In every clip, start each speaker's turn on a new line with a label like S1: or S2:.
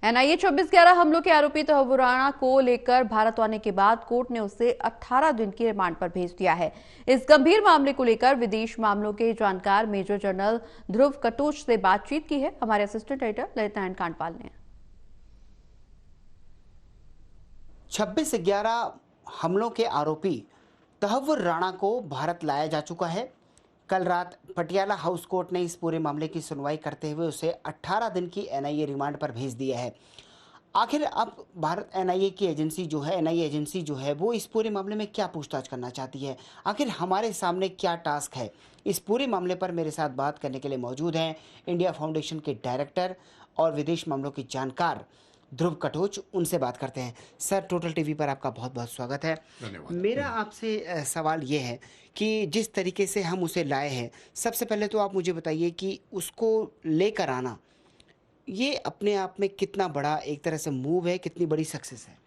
S1: NIA 24/11 हमलों के आरोपी तहव्वुर राणा को लेकर भारत आने के बाद कोर्ट ने उसे 18 दिन की रिमांड पर भेज दिया है। इस गंभीर मामले को लेकर विदेश मामलों के जानकार मेजर जनरल ध्रुव कटोच से बातचीत की है हमारे असिस्टेंट एडिटर ललित नारायण कांडपाल ने।
S2: 26/11 हमलों के आरोपी तहव्वुर राणा को भारत लाया जा चुका है। कल रात पटियाला हाउस कोर्ट ने इस पूरे मामले की सुनवाई करते हुए उसे 18 दिन की एनआईए रिमांड पर भेज दिया है। आखिर अब भारत एनआईए एजेंसी जो है वो इस पूरे मामले में क्या पूछताछ करना चाहती है, आखिर हमारे सामने क्या टास्क है, इस पूरे मामले पर मेरे साथ बात करने के लिए मौजूद हैं इंडिया फाउंडेशन के डायरेक्टर और विदेश मामलों के जानकार ध्रुव कटोच। उनसे बात करते हैं। सर, टोटल टीवी पर आपका बहुत बहुत स्वागत है। मेरा आपसे सवाल ये है कि जिस तरीके से हम उसे लाए हैं, सबसे पहले तो आप मुझे बताइए कि उसको लेकर आना ये अपने आप में कितना बड़ा एक तरह से मूव है, कितनी बड़ी सक्सेस है?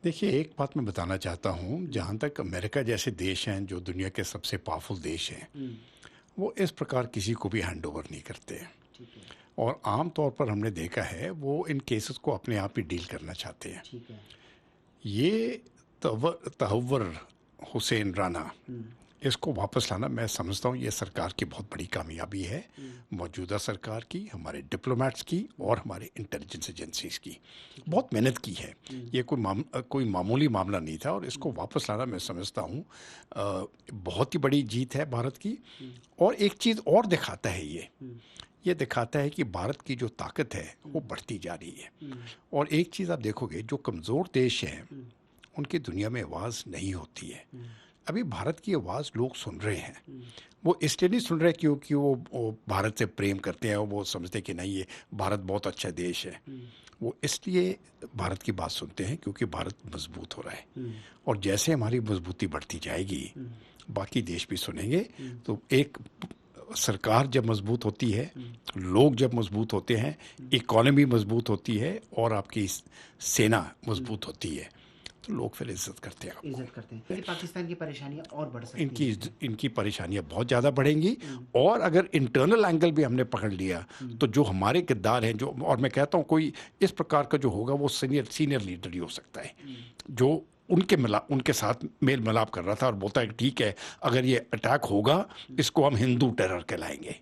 S3: देखिए, एक बात मैं बताना चाहता हूँ, जहाँ तक अमेरिका जैसे देश हैं जो दुनिया के सबसे पावरफुल देश हैं, वो इस प्रकार किसी को भी हैंड ओवर नहीं करते हैं। और आम तौर पर हमने देखा है वो इन केसेस को अपने आप ही डील करना चाहते हैं। ये तहव्वुर हुसैन राणा, इसको वापस लाना मैं समझता हूँ ये सरकार की बहुत बड़ी कामयाबी है, मौजूदा सरकार की, हमारे डिप्लोमेट्स की और हमारे इंटेलिजेंस एजेंसीज की। बहुत मेहनत की है। ये कोई मामूली मामला नहीं था और इसको वापस लाना मैं समझता हूँ बहुत ही बड़ी जीत है भारत की। और एक चीज़ और दिखाता है ये दिखाता है कि भारत की जो ताकत है वो बढ़ती जा रही है। और एक चीज़ आप देखोगे, जो कमज़ोर देश हैं उनकी दुनिया में आवाज़ नहीं होती है। अभी भारत की आवाज़ लोग सुन रहे हैं। वो इसलिए नहीं सुन रहे क्योंकि वो भारत से प्रेम करते हैं, वो समझते कि नहीं ये भारत बहुत अच्छा देश है। वो इसलिए भारत की बात सुनते हैं क्योंकि भारत मजबूत हो रहा है। और जैसे हमारी मजबूती बढ़ती जाएगी बाकी देश भी सुनेंगे। तो एक सरकार जब मजबूत होती है, लोग जब मजबूत होते हैं, इकोनॉमी मजबूत होती है और आपकी सेना मजबूत होती है, तो लोग फिर इज्जत करते हैं।
S2: पाकिस्तान की परेशानियां और बढ़ सकती हैं।
S3: इनकी परेशानियां बहुत ज़्यादा बढ़ेंगी। और अगर इंटरनल एंगल भी हमने पकड़ लिया तो जो हमारे किरदार हैं, जो, और मैं कहता हूँ कोई इस प्रकार का जो होगा वो सीनियर लीडर ही हो सकता है, जो उनके साथ मेल मिलाप कर रहा था और बोलता है कि ठीक है, अगर ये अटैक होगा इसको हम हिंदू टेरर कहलाएंगे।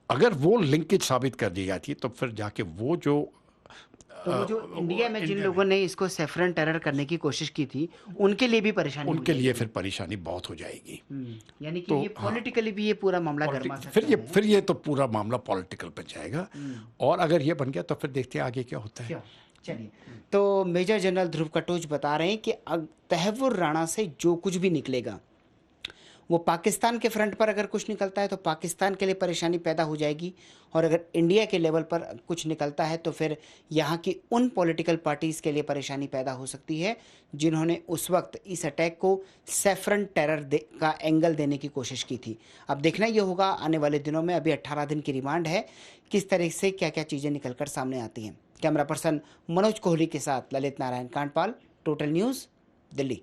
S3: अगर वो लिंकेज साबित कर दी जाती है तो फिर जाके वो जो
S2: इंडिया में जिन लोगों ने इसको सेफरन टेरर करने की कोशिश की थी उनके लिए भी परेशानी,
S3: उनके लिए फिर परेशानी बहुत हो जाएगी।
S2: यानी कि ये पॉलिटिकली भी ये पूरा मामला गर्मा सकता है।
S3: फिर ये तो पूरा मामला पॉलिटिकल बन जाएगा। और अगर ये बन गया तो फिर देखते हैं आगे क्या होता है।
S2: चलिए, तो मेजर जनरल ध्रुव कटोच बता रहे हैं कि तहव्वुर राणा से जो कुछ भी निकलेगा वो पाकिस्तान के फ्रंट पर अगर कुछ निकलता है तो पाकिस्तान के लिए परेशानी पैदा हो जाएगी, और अगर इंडिया के लेवल पर कुछ निकलता है तो फिर यहाँ की उन पॉलिटिकल पार्टीज़ के लिए परेशानी पैदा हो सकती है जिन्होंने उस वक्त इस अटैक को सेफरन टेरर का एंगल देने की कोशिश की थी। अब देखना ये होगा आने वाले दिनों में। अभी 18 दिन की रिमांड है, किस तरह से क्या क्या चीज़ें निकल कर सामने आती हैं। कैमरा पर्सन मनोज कोहली के साथ ललित नारायण कांडपाल, टोटल न्यूज़, दिल्ली।